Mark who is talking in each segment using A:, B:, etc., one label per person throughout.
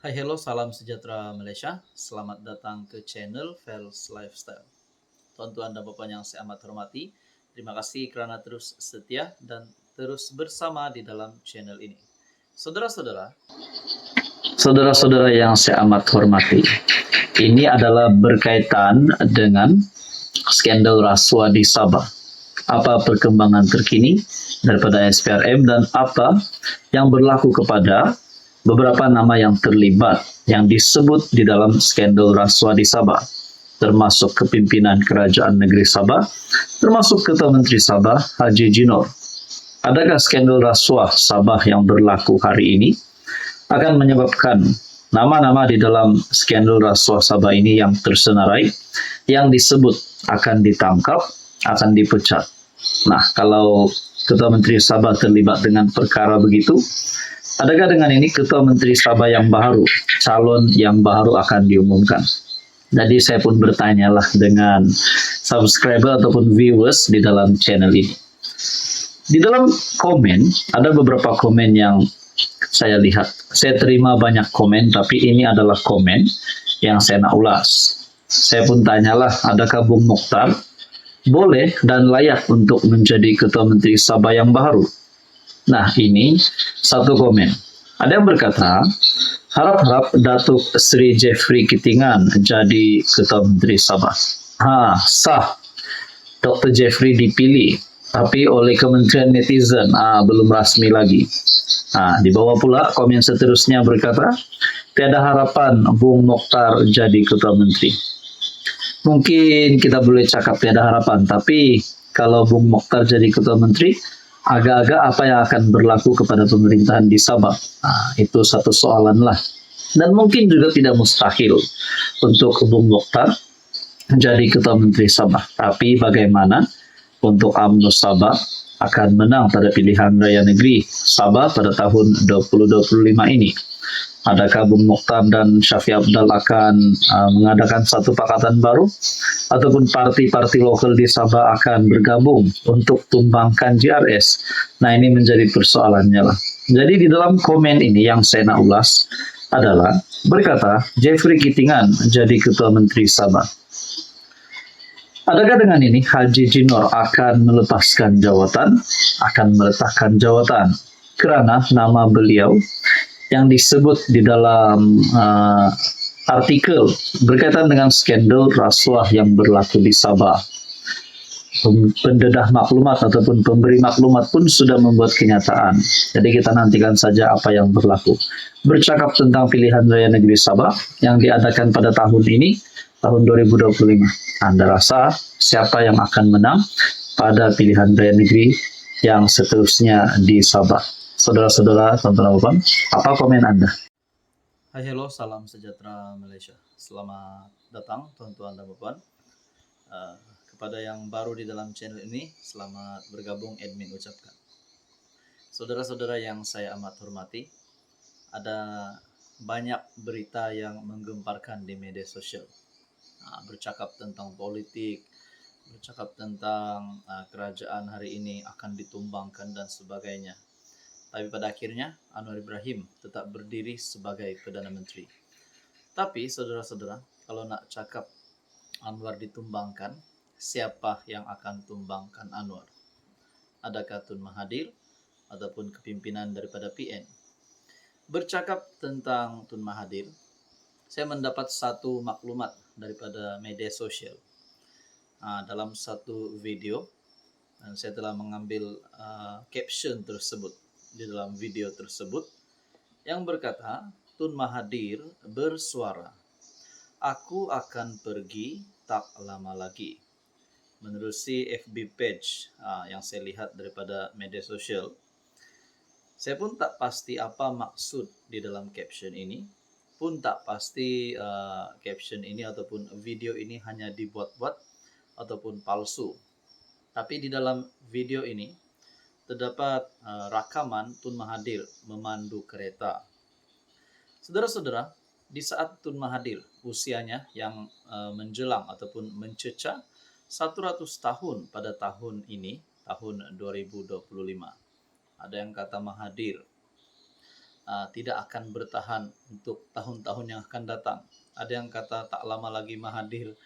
A: Hai, hello, salam sejahtera Malaysia. Selamat datang ke channel Fels Lifestyle. Tuan-tuan dan puan yang saya amat hormati, terima kasih kerana terus setia dan terus bersama di dalam channel ini. Saudara-saudara yang saya amat hormati, ini adalah berkaitan dengan skandal rasuah di Sabah. Apa perkembangan terkini daripada SPRM dan apa yang berlaku kepada beberapa nama yang terlibat yang disebut di dalam skandal rasuah di Sabah, termasuk kepimpinan Kerajaan Negeri Sabah, termasuk Ketua Menteri Sabah Haji Jinor. Adakah skandal rasuah Sabah yang berlaku hari ini akan menyebabkan nama-nama di dalam skandal rasuah Sabah ini yang tersenarai, yang disebut akan ditangkap, akan dipecat? Nah, kalau Ketua Menteri Sabah terlibat dengan perkara begitu, adakah dengan ini Ketua Menteri Sabah yang baru, calon yang baru akan diumumkan? Jadi saya pun bertanyalah dengan subscriber ataupun viewers di dalam channel ini. Di dalam komen, ada beberapa komen yang saya lihat. Saya terima banyak komen, tapi ini adalah komen yang saya nak ulas. Saya pun tanyalah, adakah Bung Mokhtar boleh dan layak untuk menjadi Ketua Menteri Sabah yang baru? Nah, ini satu komen. Ada yang berkata, harap-harap Datuk Seri Jeffrey Kitingan jadi Ketua Menteri Sabah. Sah. Dr. Jeffrey dipilih, tapi oleh Kementerian Netizen, belum rasmi lagi. Di bawah pula komen seterusnya berkata, tiada harapan Bung Mokhtar jadi Ketua Menteri. Mungkin kita boleh cakap tiada harapan, tapi kalau Bung Mokhtar jadi Ketua Menteri, agak-agak apa yang akan berlaku kepada pemerintahan di Sabah? Itu satu soalan lah. Dan mungkin juga tidak mustahil untuk Bung Mokhtar menjadi Ketua Menteri Sabah. Tapi bagaimana untuk UMNO Sabah akan menang pada pilihan raya negeri Sabah pada tahun 2025 ini? Adakah Bung Mokhtar dan Syafi Abdal akan mengadakan satu pakatan baru? Ataupun parti-parti lokal di Sabah akan bergabung untuk tumbangkan JRS? Nah, ini menjadi persoalannya lah. Jadi di dalam komen ini yang saya nak ulas adalah berkata, Jeffrey Kitingan jadi Ketua Menteri Sabah. Adakah dengan ini Haji Jinor akan melepaskan jawatan, akan meletakkan jawatan kerana nama beliau yang disebut di dalam artikel berkaitan dengan skandal rasuah yang berlaku di Sabah. Pendedah maklumat ataupun pemberi maklumat pun sudah membuat kenyataan. Jadi kita nantikan saja apa yang berlaku. Bercakap tentang pilihan raya negeri Sabah yang diadakan pada tahun ini, tahun 2025. Anda rasa siapa yang akan menang pada pilihan raya negeri yang seterusnya di Sabah? Saudara-saudara, tonton apa komen Anda? Hai, hello, salam sejahtera Malaysia. Selamat datang tuan-tuan dan puan. Kepada yang baru di dalam channel ini, selamat bergabung admin ucapkan. Saudara-saudara yang saya amat hormati, ada banyak berita yang menggemparkan di media sosial. Bercakap tentang politik, bercakap tentang kerajaan hari ini akan ditumbangkan dan sebagainya. Tapi pada akhirnya Anwar Ibrahim tetap berdiri sebagai Perdana Menteri. Tapi saudara-saudara, kalau nak cakap Anwar ditumbangkan, siapa yang akan tumbangkan Anwar? Adakah Tun Mahathir ataupun kepimpinan daripada PN? Bercakap tentang Tun Mahathir, saya mendapat satu maklumat daripada media sosial. Dalam satu video, dan saya telah mengambil caption tersebut di dalam video tersebut yang berkata, Tun Mahathir bersuara, aku akan pergi tak lama lagi. Menerusi FB page yang saya lihat daripada media sosial, saya pun tak pasti apa maksud di dalam caption ini, pun tak pasti caption ini ataupun video ini hanya dibuat-buat ataupun palsu. Tapi di dalam video ini terdapat rakaman Tun Mahathir memandu kereta. Saudara-saudara, di saat Tun Mahathir usianya yang menjelang ataupun mencecah 100 tahun pada tahun ini, tahun 2025. Ada yang kata Mahathir tidak akan bertahan untuk tahun-tahun yang akan datang. Ada yang kata tak lama lagi Mahathir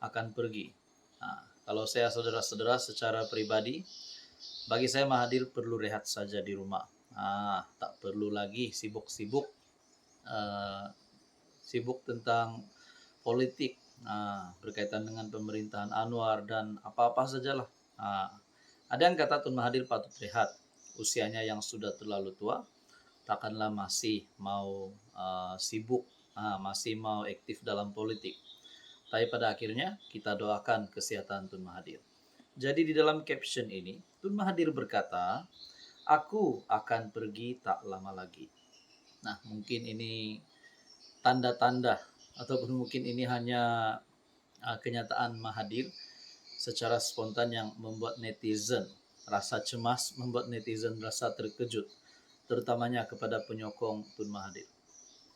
A: akan pergi. Kalau saya saudara-saudara secara pribadi, bagi saya Mahathir perlu rehat saja di rumah. Tak perlu lagi sibuk-sibuk tentang politik berkaitan dengan pemerintahan Anwar dan apa-apa sajalah. Ada yang kata Tun Mahathir patut rehat, usianya yang sudah terlalu tua, takkanlah masih mau sibuk, masih mau aktif dalam politik. Tapi pada akhirnya kita doakan kesehatan Tun Mahathir. Jadi di dalam caption ini, Tun Mahathir berkata, "Aku akan pergi tak lama lagi." Nah, mungkin ini tanda-tanda ataupun mungkin ini hanya kenyataan Mahathir secara spontan yang membuat netizen rasa cemas, membuat netizen rasa terkejut, terutamanya kepada penyokong Tun Mahathir.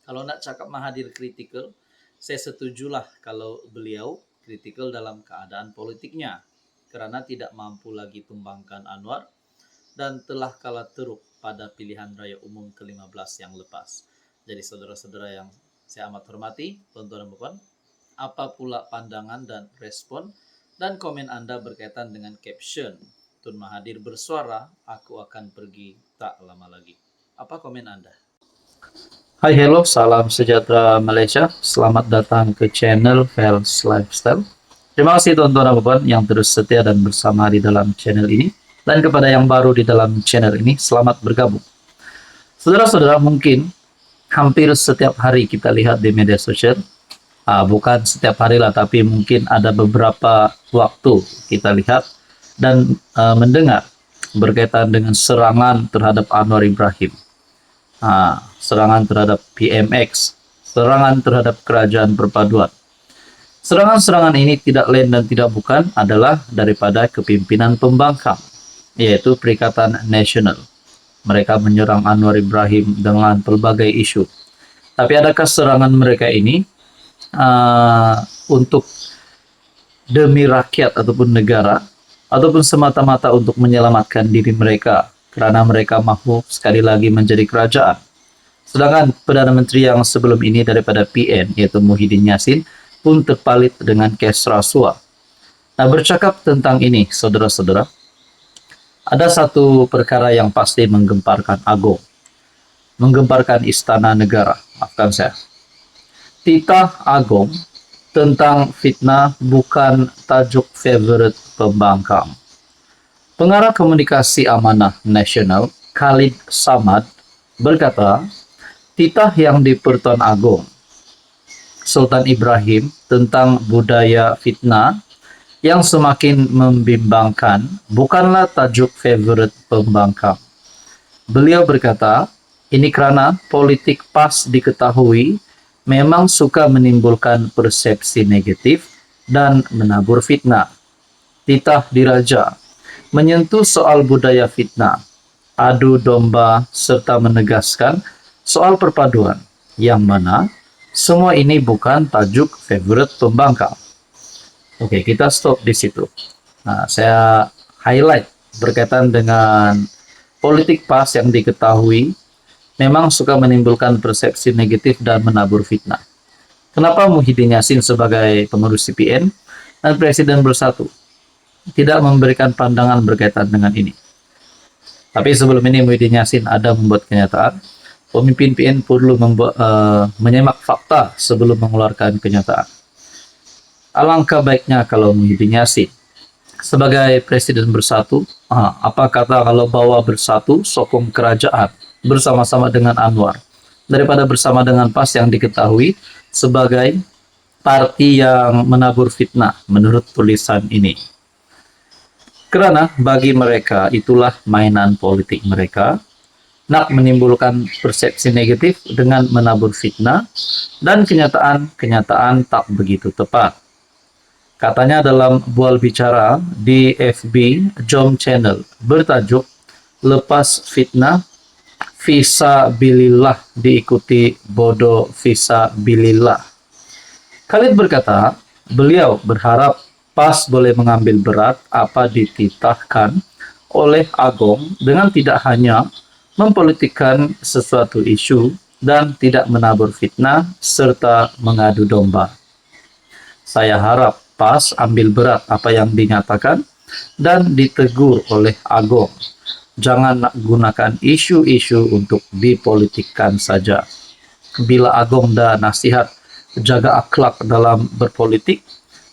A: Kalau nak cakap Mahathir kritikal, saya setujulah kalau beliau kritikal dalam keadaan politiknya karena tidak mampu lagi tumbangkan Anwar dan telah kalah teruk pada pilihan raya umum ke-15 yang lepas. Jadi saudara-saudara yang saya amat hormati, tuan-tuan dan puan, apa pula pandangan dan respon dan komen Anda berkaitan dengan caption Tun Mahathir bersuara, "Aku akan pergi tak lama lagi." Apa komen Anda? Hai, hello, salam sejahtera Malaysia. Selamat datang ke channel Vels Lifestyle. Terima kasih tuan-tuan dan puan yang terus setia dan bersama di dalam channel ini. Dan kepada yang baru di dalam channel ini, selamat bergabung. Saudara-saudara, mungkin hampir setiap hari kita lihat di media sosial, bukan setiap hari lah, tapi mungkin ada beberapa waktu kita lihat dan mendengar berkaitan dengan serangan terhadap Anwar Ibrahim, serangan terhadap PMX, serangan terhadap Kerajaan Perpaduan. Serangan-serangan ini tidak lain dan tidak bukan adalah daripada kepimpinan pembangkang, yaitu Perikatan Nasional. Mereka menyerang Anwar Ibrahim dengan pelbagai isu. Tapi adakah serangan mereka ini untuk demi rakyat ataupun negara, ataupun semata-mata untuk menyelamatkan diri mereka karena mereka mahu sekali lagi menjadi kerajaan? Sedangkan Perdana Menteri yang sebelum ini daripada PN, yaitu Muhyiddin Yassin, pun terpalit dengan kes rasuah. Nah, bercakap tentang ini, saudara-saudara, ada satu perkara yang pasti menggemparkan Agong, menggemparkan istana negara, maafkan saya. Titah Agong tentang fitnah bukan tajuk favorit pembangkang. Pengarah Komunikasi Amanah Nasional, Khalid Samad, berkata, titah yang di Pertuan Agong Sultan Ibrahim tentang budaya fitnah yang semakin membimbangkan bukanlah tajuk favorit pembangkang. Beliau berkata, ini kerana politik PAS diketahui memang suka menimbulkan persepsi negatif dan menabur fitnah. Titah diraja menyentuh soal budaya fitnah, adu domba serta menegaskan soal perpaduan yang mana semua ini bukan tajuk favorit pembangkang. Oke, kita stop di situ. Nah, saya highlight berkaitan dengan politik PAS yang diketahui memang suka menimbulkan persepsi negatif dan menabur fitnah. Kenapa Muhyiddin Yassin sebagai pengurus CPN dan Presiden Bersatu tidak memberikan pandangan berkaitan dengan ini? Tapi sebelum ini Muhyiddin Yassin ada membuat kenyataan. Pemimpin PN perlu menyemak fakta sebelum mengeluarkan kenyataan. Alangkah baiknya kalau Muhyiddin Yassin sebagai Presiden Bersatu, apa kata kalau bawa bersatu sokong kerajaan bersama-sama dengan Anwar daripada bersama dengan PAS yang diketahui sebagai parti yang menabur fitnah menurut tulisan ini. Karena bagi mereka itulah mainan politik mereka, nak menimbulkan persepsi negatif dengan menabur fitnah dan kenyataan tak begitu tepat. Katanya dalam bual bicara di FB Jom Channel bertajuk Lepas Fitnah, Visa Bilillah diikuti bodoh Visa Bilillah. Khalid berkata, beliau berharap PAS boleh mengambil berat apa dititahkan oleh Agong dengan tidak hanya mempolitikkan sesuatu isu, dan tidak menabur fitnah serta mengadu domba. Saya harap PAS ambil berat apa yang dinyatakan dan ditegur oleh Agong. Jangan gunakan isu-isu untuk dipolitikkan saja. Bila Agong dan nasihat, jaga akhlak dalam berpolitik,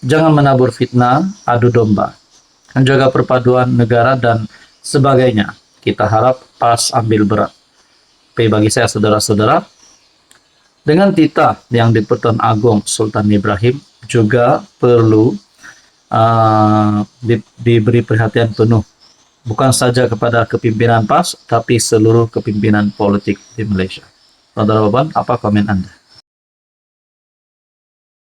A: jangan menabur fitnah, adu domba, jaga perpaduan negara dan sebagainya. Kita harap PAS ambil berat. Tapi bagi saya saudara-saudara, dengan titah yang di Pertuan Agong Sultan Ibrahim juga perlu diberi perhatian penuh, bukan saja kepada kepimpinan PAS, tapi seluruh kepimpinan politik di Malaysia. Saudara Baban, apa komen Anda?